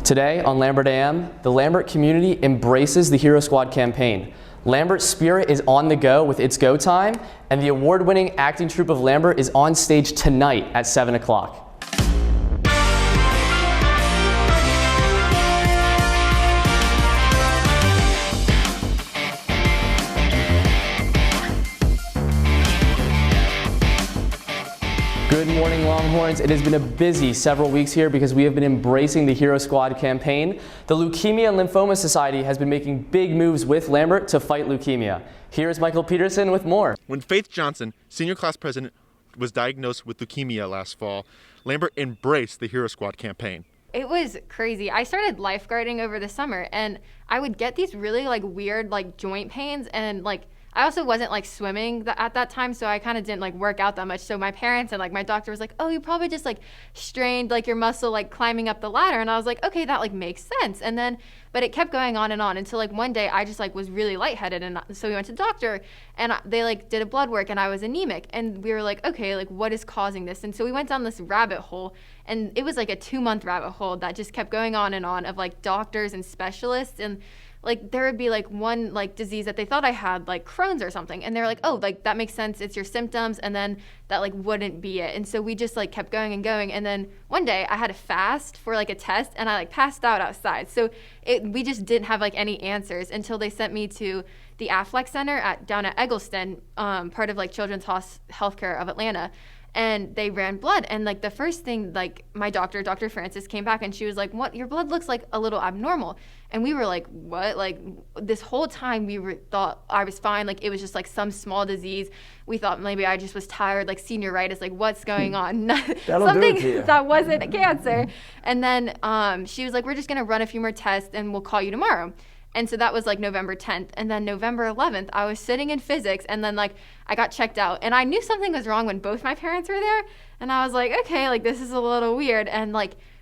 Today on Lambert AM, the Lambert community embraces the Hero Squad campaign. Lambert's spirit is on the go with It's Go Time, and the award-winning acting troupe of Lambert is on stage tonight at 7 o'clock. Good morning, Longhorns. It has been a busy several weeks here because we have been embracing the Hero Squad campaign. The Leukemia and Lymphoma Society has been making big moves with Lambert to fight leukemia. Here's Michael Peterson with more. When Faith Johnson, senior class president, was diagnosed with leukemia last fall, Lambert embraced the Hero Squad campaign. It was crazy. I started lifeguarding over the summer, and I would get these really weird joint pains, and I also wasn't swimming at that time, so I kind of didn't work out that much. So my parents and my doctor was like, "Oh, you probably just strained your muscle climbing up the ladder." And I was like, "Okay, that makes sense." And then, but it kept going on and on until one day I just was really lightheaded, and so we went to the doctor, and they did a blood work, and I was anemic, and we were like, "Okay, what is causing this?" And so we went down this rabbit hole, and it was a 2-month rabbit hole that just kept going on and on of doctors and specialists, and there would be one disease that they thought I had, Crohn's or something, and they're like, "Oh, that makes sense, it's your symptoms," and then that wouldn't be it. And so we just kept going and going, and then one day I had to fast for a test, and I passed out outside. So we just didn't have any answers until they sent me to the Affleck Center down at Eggleston, part of Children's Healthcare of Atlanta. And they ran blood, and the first thing, my doctor, Dr. Francis, came back, and she was like, "What? Your blood looks a little abnormal." And we were like, "What?" This whole time thought I was fine, it was just some small disease. We thought maybe I just was tired, senioritis, what's going on? Something that wasn't cancer. And then she was like, "We're just gonna run a few more tests, and we'll call you tomorrow." And so that was November 10th. And then November 11th, I was sitting in physics, and then I got checked out. And I knew something was wrong when both my parents were there. And I was like, okay, this is a little weird. And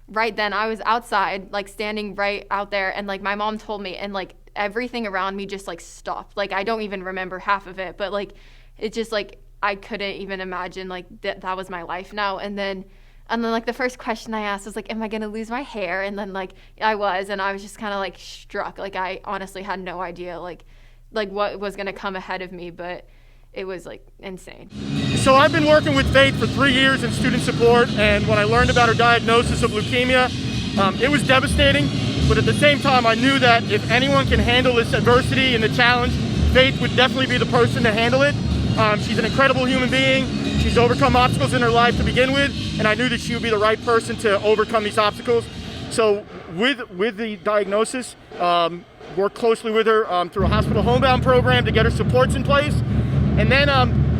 right then I was outside, standing right out there. And my mom told me, and everything around me just stopped. I don't even remember half of it, but it just I couldn't even imagine that was my life now. And then the first question I asked was am I going to lose my hair? And then I was, and I was just kind of struck. I honestly had no idea what was going to come ahead of me, but it was insane. So I've been working with Faith for 3 years in student support, and when I learned about her diagnosis of leukemia, it was devastating, but at the same time I knew that if anyone can handle this adversity and the challenge, Faith would definitely be the person to handle it. She's an incredible human being. She's overcome obstacles in her life to begin with, and I knew that she would be the right person to overcome these obstacles. So with the diagnosis, worked closely with her through a hospital homebound program to get her supports in place. And then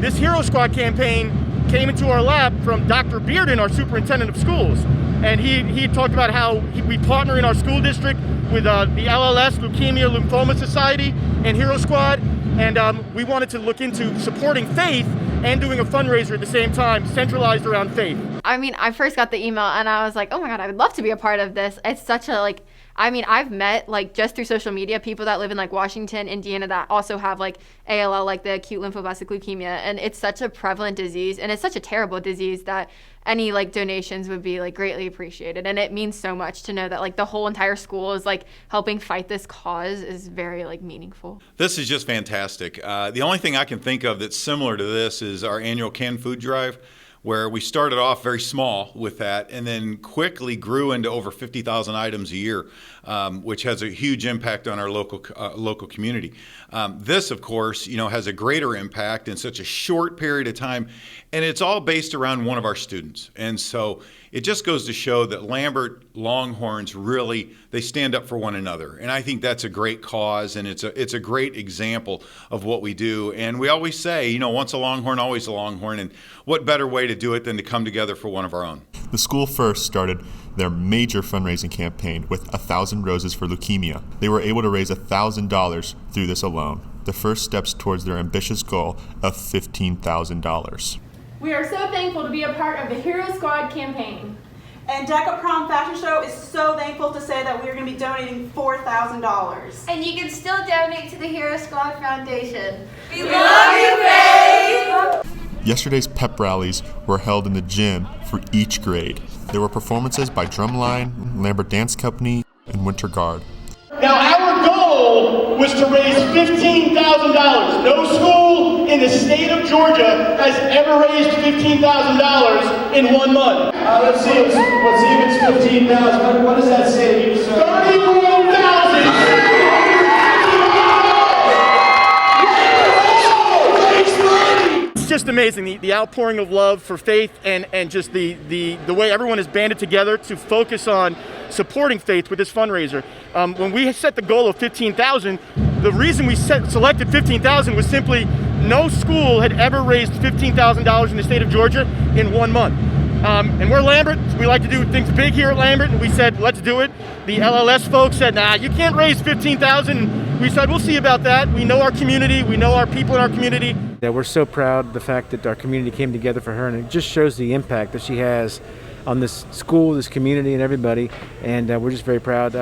this Hero Squad campaign came into our lap from Dr. Bearden, our superintendent of schools. And he had talked about how we partner in our school district with the LLS, Leukemia Lymphoma Society, and Hero Squad. And we wanted to look into supporting Faith and doing a fundraiser at the same time, centralized around Faith. I mean, I first got the email, and I was like, oh my God, I would love to be a part of this. It's such a, I've met, just through social media, people that live in, Washington, Indiana, that also have, ALL, the acute lymphoblastic leukemia, and it's such a prevalent disease, and it's such a terrible disease that any, donations would be, greatly appreciated, and it means so much to know that, the whole entire school is, helping fight this cause is very, meaningful. This is just fantastic. The only thing I can think of that's similar to this is our annual canned food drive, where we started off very small with that and then quickly grew into over 50,000 items a year, which has a huge impact on our local community. This, of course, has a greater impact in such a short period of time, and it's all based around one of our students. And so it just goes to show that Lambert Longhorns really, they stand up for one another. And I think that's a great cause, and it's a great example of what we do. And we always say, once a Longhorn, always a Longhorn. And what better way to do it than to come together for one of our own? The school first started their major fundraising campaign with 1,000 Roses for Leukemia. They were able to raise $1,000 through this alone, the first steps towards their ambitious goal of $15,000. We are so thankful to be a part of the Hero Squad campaign. And Deca Prom Fashion Show is so thankful to say that we're going to be donating $4,000. And you can still donate to the Hero Squad Foundation. We love you, Faith! Yesterday's pep rallies were held in the gym for each grade. There were performances by Drumline, Lambert Dance Company, and Winter Guard. Now, our goal was to raise $15,000. No school in the state of Georgia has ever raised $15,000 in 1 month. Let's see if it's 15,000. What does that say? 31,000. It's just amazing, the outpouring of love for Faith and just the way everyone has banded together to focus on supporting Faith with this fundraiser. When we set the goal of 15,000, the reason we selected 15,000 was simply no school had ever raised $15,000 in the state of Georgia in 1 month. And we're Lambert, we like to do things big here at Lambert, and we said, let's do it. The LLS folks said, nah, you can't raise 15,000. We said, we'll see about that. We know our community, we know our people in our community. Yeah, we're so proud of the fact that our community came together for her, and it just shows the impact that she has on this school, this community, and everybody. And we're just very proud.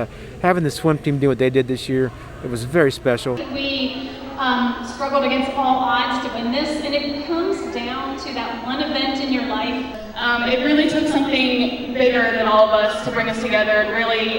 Having the swim team do what they did this year, it was very special. We struggled against all odds to win this, and it comes down to that one event in your life. It really took something bigger than all of us to bring us together and really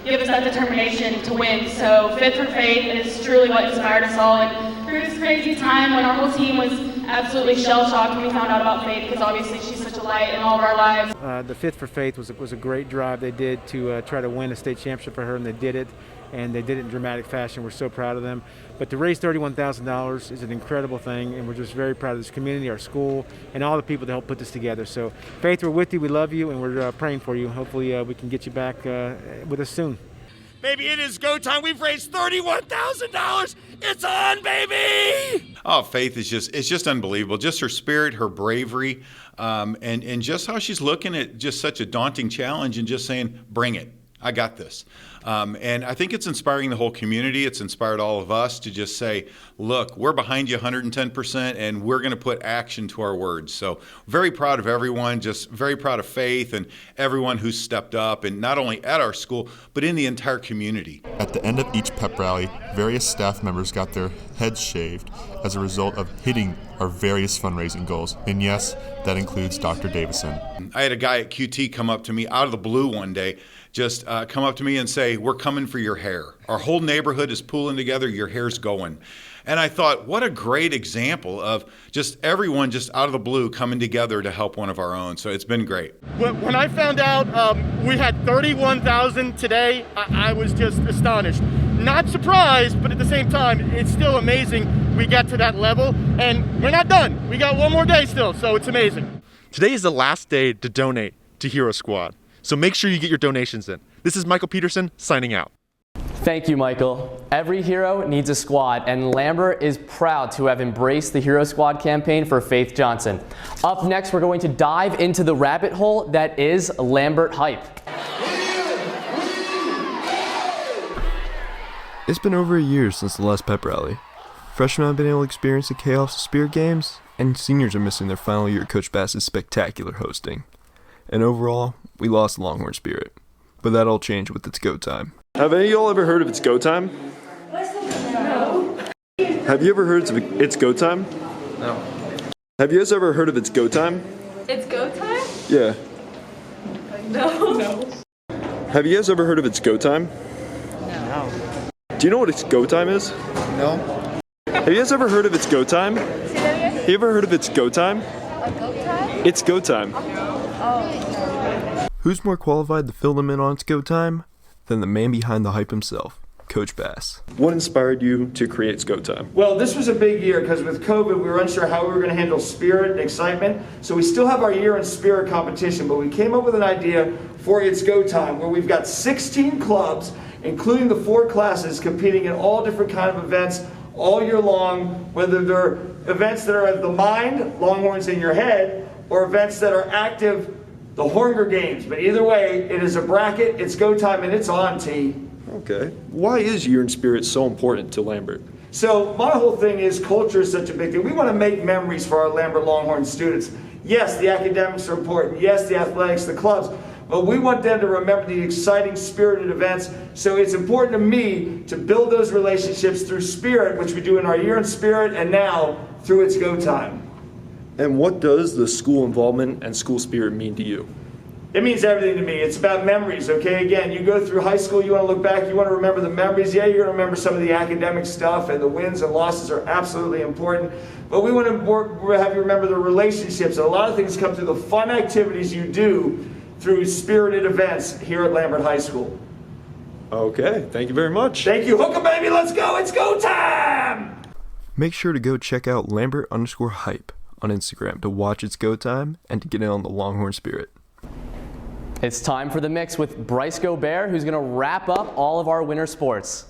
give us that determination to win. So Fit for Faith is truly what inspired us all. And through this crazy time when our whole team was absolutely shell-shocked when we found out about Faith, because obviously she's such a light in all of our lives. The Fit for Faith was a great drive they did to try to win a state championship for her, and they did it. And they did it in dramatic fashion. We're so proud of them. But to raise $31,000 is an incredible thing, and we're just very proud of this community, our school, and all the people that helped put this together. So, Faith, we're with you, we love you, and we're praying for you. Hopefully we can get you back with us soon. Baby, it is go time. We've raised $31,000. It's on, baby! Oh, Faith is just unbelievable. Just her spirit, her bravery, and just how she's looking at just such a daunting challenge and just saying, bring it. I got this. And I think it's inspiring the whole community. It's inspired all of us to just say, look, we're behind you 110%, and we're going to put action to our words. So very proud of everyone, just very proud of Faith and everyone who's stepped up, and not only at our school, but in the entire community. At the end of each pep rally, various staff members got their heads shaved as a result of hitting our various fundraising goals. And yes, that includes Dr. Davison. I had a guy at QT come up to me out of the blue one day, just come up to me and say, we're coming for your hair. Our whole neighborhood is pooling together, your hair's going. And I thought, what a great example of just everyone just out of the blue coming together to help one of our own. So it's been great. When I found out we had 31,000 today, I was just astonished. Not surprised, but at the same time, it's still amazing we got to that level. And we're not done. We got one more day still, so it's amazing. Today is the last day to donate to Hero Squad. So make sure you get your donations in. This is Michael Peterson signing out. Thank you, Michael. Every hero needs a squad, and Lambert is proud to have embraced the Hero Squad campaign for Faith Johnson. Up next, we're going to dive into the rabbit hole that is Lambert hype. It's been over a year since the last pep rally. Freshmen have been able to experience the chaos of Spirit games, and seniors are missing their final year of Coach Bass's spectacular hosting. And overall, we lost Longhorn spirit. But that all changed with It's Go Time. Have any of y'all ever heard of It's Go Time? No. Have you ever heard of It's Go Time? No. Have you guys ever heard of It's Go Time? It's go time? Yeah. No. Have you guys ever heard of It's Go Time? No. Do you know what It's Go Time is? No. Have you guys ever heard of It's Go Time? Have you ever heard of It's Go Time? Go time? It's Go Time. Who's more qualified to fill them in on It's Go Time than the man behind the hype himself, Coach Bass? What inspired you to create It's Go Time? Well, this was a big year because with COVID, we were unsure how we were going to handle spirit and excitement. So we still have our year in spirit competition, but we came up with an idea for It's Go Time where we've got 16 clubs, including the 4 classes, competing in all different kind of events all year long, whether they're events that are of the mind, Longhorns in your head, or events that are active, the Hunger Games. But either way, it is a bracket, it's go time, and it's on, T. Okay. Why is year in spirit so important to Lambert? So my whole thing is culture is such a big thing. We want to make memories for our Lambert Longhorn students. Yes, the academics are important. Yes, the athletics, the clubs. But we want them to remember the exciting spirited events. So it's important to me to build those relationships through spirit, which we do in our year in spirit, and now through It's Go Time. And what does the school involvement and school spirit mean to you? It means everything to me. It's about memories, okay? Again, you go through high school, you want to look back, you want to remember the memories. Yeah, you're going to remember some of the academic stuff, and the wins and losses are absolutely important. But we want to have you remember the relationships. And a lot of things come through the fun activities you do through spirited events here at Lambert High School. Okay, thank you very much. Thank you. Hook 'em, baby. Let's go. It's go time. Make sure to go check out Lambert_hype on Instagram to watch its go time and to get in on the Longhorn spirit. It's time for the mix with Bryce Gobert, who's going to wrap up all of our winter sports.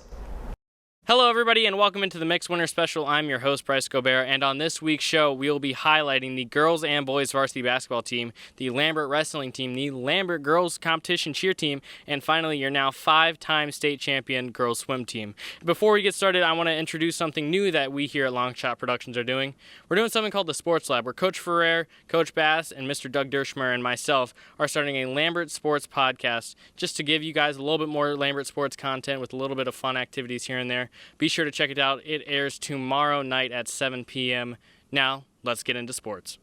Hello, everybody, and welcome into the Mixed Winter Special. I'm your host, Bryce Gobert, and on this week's show, we will be highlighting the girls and boys varsity basketball team, the Lambert wrestling team, the Lambert girls competition cheer team, and finally, your now 5-time state champion girls swim team. Before we get started, I want to introduce something new that we here at Longshot Productions are doing. We're doing something called the Sports Lab, where Coach Ferrer, Coach Bass, and Mr. Doug Dershmer and myself are starting a Lambert sports podcast just to give you guys a little bit more Lambert sports content with a little bit of fun activities here and there. Be sure to check it out. It airs tomorrow night at 7 p.m. Now, let's get into sports.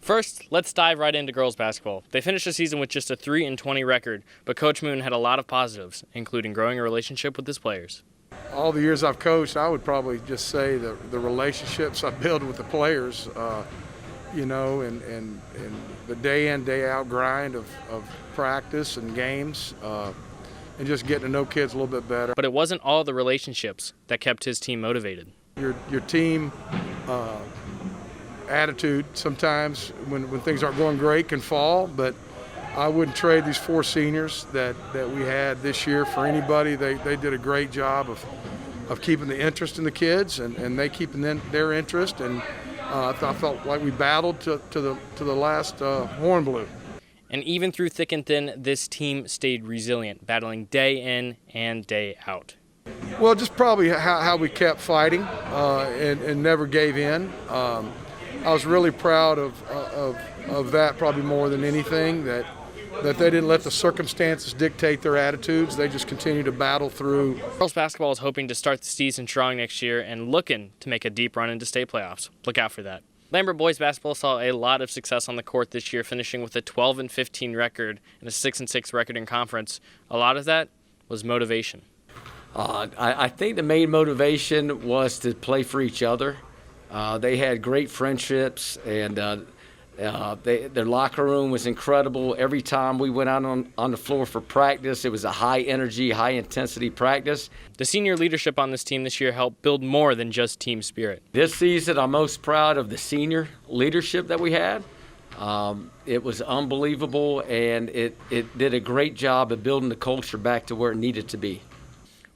First, let's dive right into girls basketball. They finished the season with just a 3-20 record, but Coach Moon had a lot of positives, including growing a relationship with his players. All the years I've coached, I would probably just say the relationships I build with the players, and the day in, day out grind of practice and games. And just getting to know kids a little bit better. But it wasn't all the relationships that kept his team motivated. Your team attitude sometimes when things aren't going great can fall, but I wouldn't trade these 4 seniors that we had this year for anybody. They did a great job of keeping the interest in the kids and they keeping their interest, and I felt like we battled to the last horn blew. And even through thick and thin, this team stayed resilient, battling day in and day out. Well, just probably how we kept fighting and never gave in. I was really proud of that, probably more than anything, that they didn't let the circumstances dictate their attitudes. They just continued to battle through. Girls basketball is hoping to start the season strong next year and looking to make a deep run into state playoffs. Look out for that. Lambert boys basketball saw a lot of success on the court this year, finishing with a 12-15 record and a 6-6 record in conference. A lot of that was motivation. I think the main motivation was to play for each other. They had great friendships, and their locker room was incredible. Every time we went out on the floor for practice, it was a high-energy, high-intensity practice. The senior leadership on this team this year helped build more than just team spirit. This season, I'm most proud of the senior leadership that we had. It was unbelievable, and it did a great job of building the culture back to where it needed to be.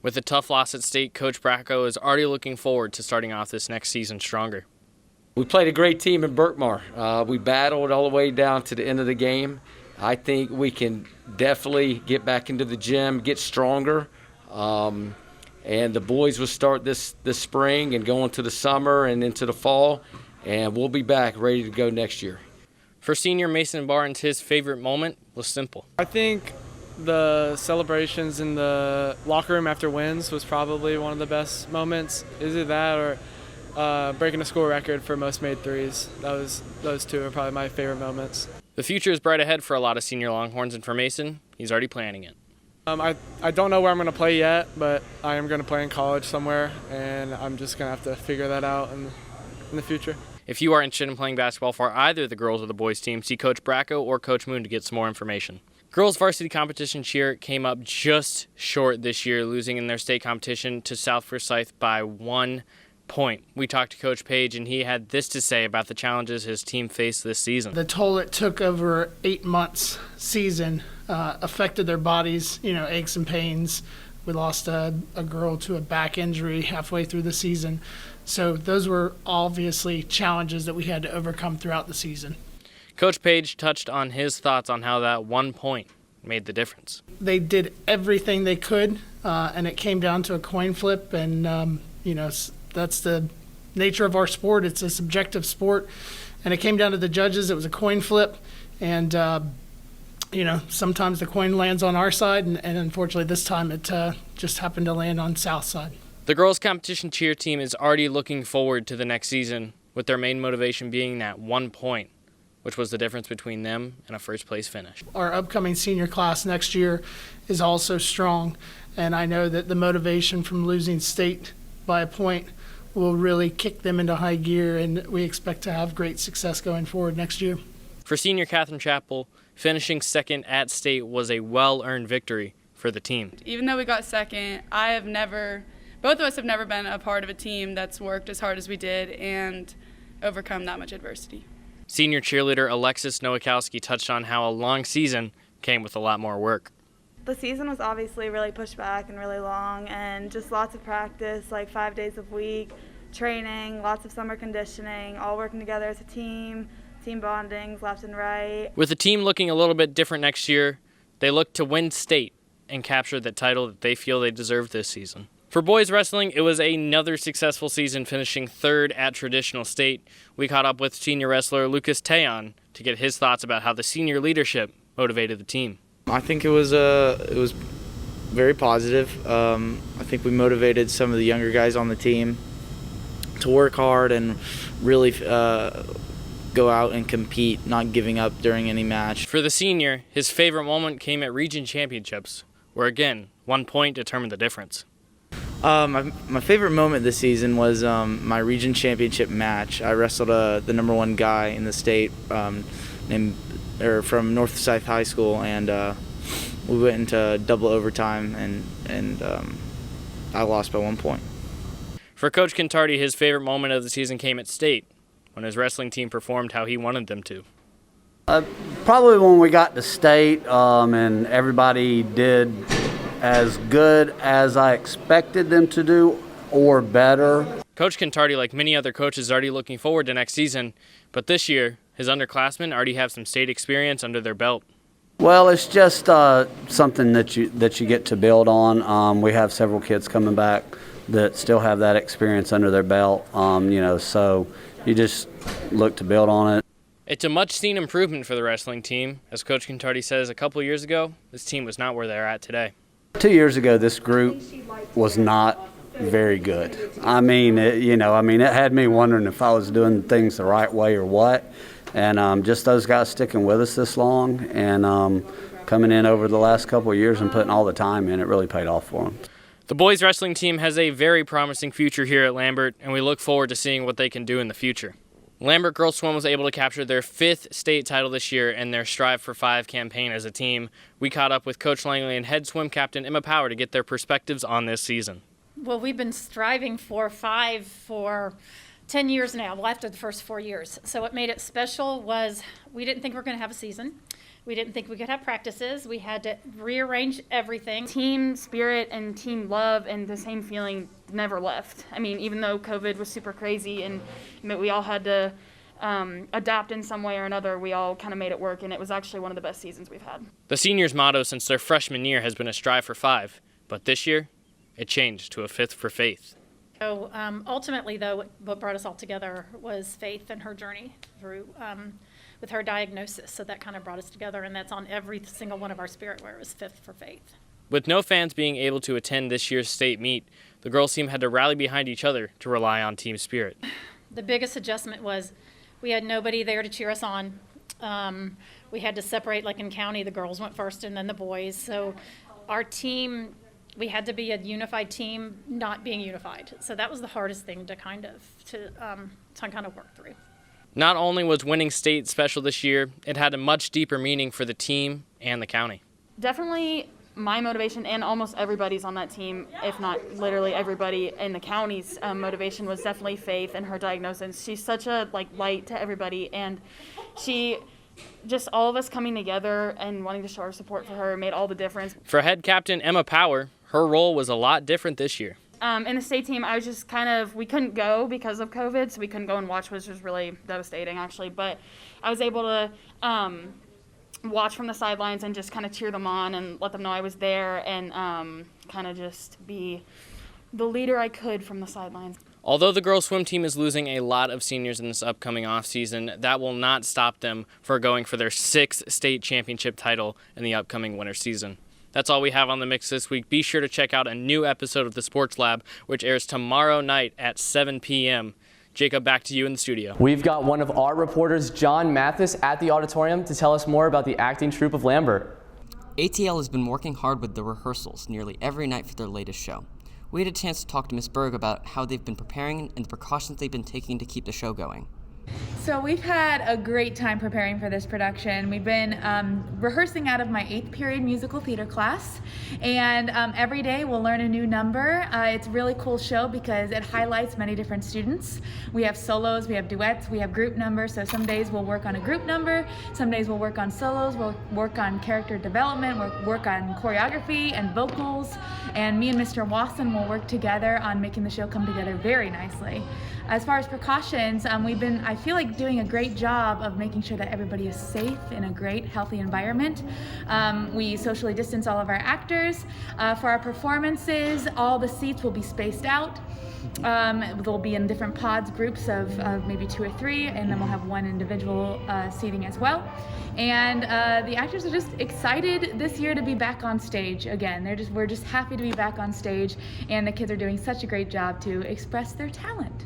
With a tough loss at state, Coach Bracco is already looking forward to starting off this next season stronger. We played a great team in Berkmar. We battled all the way down to the end of the game. I think we can definitely get back into the gym, get stronger. And the boys will start this spring and go into the summer and into the fall, and we'll be back ready to go next year. For senior Mason Barnes, his favorite moment was simple. I think the celebrations in the locker room after wins was probably one of the best moments. Either that or breaking a school record for most made threes. Those 2 are probably my favorite moments. The future is bright ahead for a lot of senior Longhorns, and for Mason, he's already planning it. I don't know where I'm going to play yet, but I am going to play in college somewhere, and I'm just going to have to figure that out in the future. If you are interested in playing basketball for either the girls or the boys team, see Coach Bracco or Coach Moon to get some more information. Girls varsity competition cheer came up just short this year, losing in their state competition to South Forsyth by 1 point. We talked to Coach Page, and he had this to say about the challenges his team faced this season. The toll it took over 8 months season affected their bodies, aches and pains. We lost a girl to a back injury halfway through the season. So those were obviously challenges that we had to overcome throughout the season. Coach Page touched on his thoughts on how that 1 point made the difference. They did everything they could, and it came down to a coin flip, and, that's the nature of our sport. It's a subjective sport, and it came down to the judges. It was a coin flip, and sometimes the coin lands on our side, and unfortunately this time it just happened to land on South side. The girls competition cheer team is already looking forward to the next season, with their main motivation being that 1 point, which was the difference between them and a first-place finish. Our upcoming senior class next year is also strong, and I know that the motivation from losing state by a point will really kick them into high gear, and we expect to have great success going forward next year. For senior Catherine Chappell, finishing second at state was a well-earned victory for the team. Even though we got second, both of us have never been a part of a team that's worked as hard as we did and overcome that much adversity. Senior cheerleader Alexis Nowakowski touched on how a long season came with a lot more work. The season was obviously really pushed back and really long, and just lots of practice, like 5 days a week, training, lots of summer conditioning, all working together as a team bondings left and right. With the team looking a little bit different next year, they look to win state and capture the title that they feel they deserve this season. For boys wrestling, it was another successful season, finishing third at traditional state. We caught up with senior wrestler Lucas Teon to get his thoughts about how the senior leadership motivated the team. I think it was very positive. I think we motivated some of the younger guys on the team to work hard and really go out and compete, not giving up during any match. For the senior, his favorite moment came at region championships, where again, 1 point determined the difference. My favorite moment this season was my region championship match. I wrestled the #1 guy in the state from Northside High School, and we went into double overtime, and I lost by 1 point. For Coach Contardi, his favorite moment of the season came at state, when his wrestling team performed how he wanted them to. Probably when we got to state and everybody did as good as I expected them to do or better. Coach Contardi, like many other coaches, is already looking forward to next season, but this year, his underclassmen already have some state experience under their belt. Well, it's just something that you get to build on. We have several kids coming back that still have that experience under their belt, so you just look to build on it. It's a much-seen improvement for the wrestling team. As Coach Contardi says, a couple years ago, this team was not where they're at today. 2 years ago, this group was not very good. It had me wondering if I was doing things the right way or what. And just those guys sticking with us this long and coming in over the last couple of years and putting all the time in, it really paid off for them. The boys wrestling team has a very promising future here at Lambert, and we look forward to seeing what they can do in the future. Lambert Girls Swim was able to capture their 5th state title this year in their Strive for 5 campaign as a team. We caught up with Coach Langley and head swim captain Emma Power to get their perspectives on this season. Well, we've been striving for 5 for 10 years now, well, after the first 4 years. So what made it special was we didn't think we were going to have a season. We didn't think we could have practices. We had to rearrange everything. Team spirit and team love and the same feeling never left. I mean, even though COVID was super crazy and we all had to adapt in some way or another, we all kind of made it work, and it was actually one of the best seasons we've had. The seniors' motto since their freshman year has been a strive for 5, but this year it changed to a 5th for faith. So ultimately, though, what brought us all together was Faith and her journey through with her diagnosis. So that kind of brought us together, and that's on every single one of our spirit wear is 5th for Faith. With no fans being able to attend this year's state meet, the girls' team had to rally behind each other to rely on team spirit. The biggest adjustment was we had nobody there to cheer us on. We had to separate, like in county, the girls went first and then the boys. So our team, we had to be a unified team, not being unified. So that was the hardest thing to kind of work through. Not only was winning state special this year, it had a much deeper meaning for the team and the county. Definitely my motivation and almost everybody's on that team, if not literally everybody in the county's motivation was definitely Faith and her diagnosis. She's such a light to everybody, and she just all of us coming together and wanting to show our support for her made all the difference. For head captain Emma Power, her role was a lot different this year. In the state team, I was just we couldn't go because of COVID, so we couldn't go and watch, which was really devastating actually, but I was able to watch from the sidelines and just kind of cheer them on and let them know I was there and kind of just be the leader I could from the sidelines. Although the girls' swim team is losing a lot of seniors in this upcoming offseason, that will not stop them from going for their 6th state championship title in the upcoming winter season. That's all we have on The Mix this week. Be sure to check out a new episode of The Sports Lab, which airs tomorrow night at 7 p.m. Jacob, back to you in the studio. We've got one of our reporters, John Mathis, at the auditorium to tell us more about the acting troupe of Lambert. ATL has been working hard with the rehearsals nearly every night for their latest show. We had a chance to talk to Miss Berg about how they've been preparing and the precautions they've been taking to keep the show going. So we've had a great time preparing for this production. We've been rehearsing out of my 8th period musical theater class, and every day we'll learn a new number. It's a really cool show because it highlights many different students. We have solos, we have duets, we have group numbers, so some days we'll work on a group number, some days we'll work on solos, we'll work on character development, we'll work on choreography and vocals, and me and Mr. Wasson will work together on making the show come together very nicely. As far as precautions, we've been, I feel like, doing a great job of making sure that everybody is safe in a great, healthy environment. We socially distance all of our actors. For our performances, all the seats will be spaced out. They'll be in different pods, groups of maybe 2 or 3, and then we'll have one individual seating as well. And the actors are just excited this year to be back on stage again. We're just happy to be back on stage, and the kids are doing such a great job to express their talent.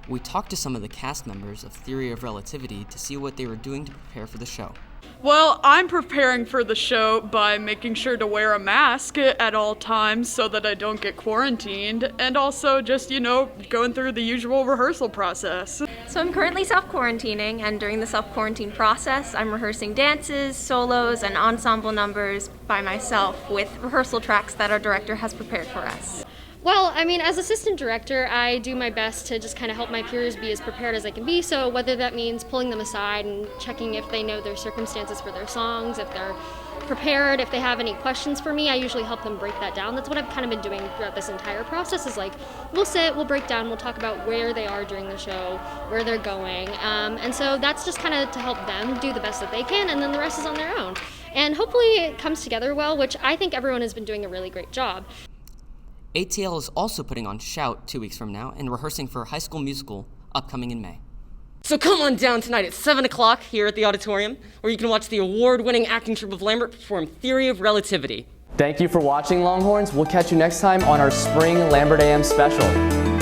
We talked to some of the cast members of Theory of Relativity to see what they were doing to prepare for the show. Well, I'm preparing for the show by making sure to wear a mask at all times so that I don't get quarantined, and also just, going through the usual rehearsal process. So I'm currently self-quarantining, and during the self-quarantine process, I'm rehearsing dances, solos, and ensemble numbers by myself with rehearsal tracks that our director has prepared for us. Well, I mean, as assistant director, I do my best to just kind of help my peers be as prepared as they can be. So whether that means pulling them aside and checking if they know their circumstances for their songs, if they're prepared, if they have any questions for me, I usually help them break that down. That's what I've kind of been doing throughout this entire process is like, we'll sit, we'll break down, we'll talk about where they are during the show, where they're going. And so that's just kind of to help them do the best that they can, and then the rest is on their own. And hopefully it comes together well, which I think everyone has been doing a really great job. ATL is also putting on Shout 2 weeks from now and rehearsing for High School Musical upcoming in May. So come on down tonight at 7 o'clock here at the auditorium, where you can watch the award-winning acting troupe of Lambert perform Theory of Relativity. Thank you for watching, Longhorns. We'll catch you next time on our Spring Lambert AM special.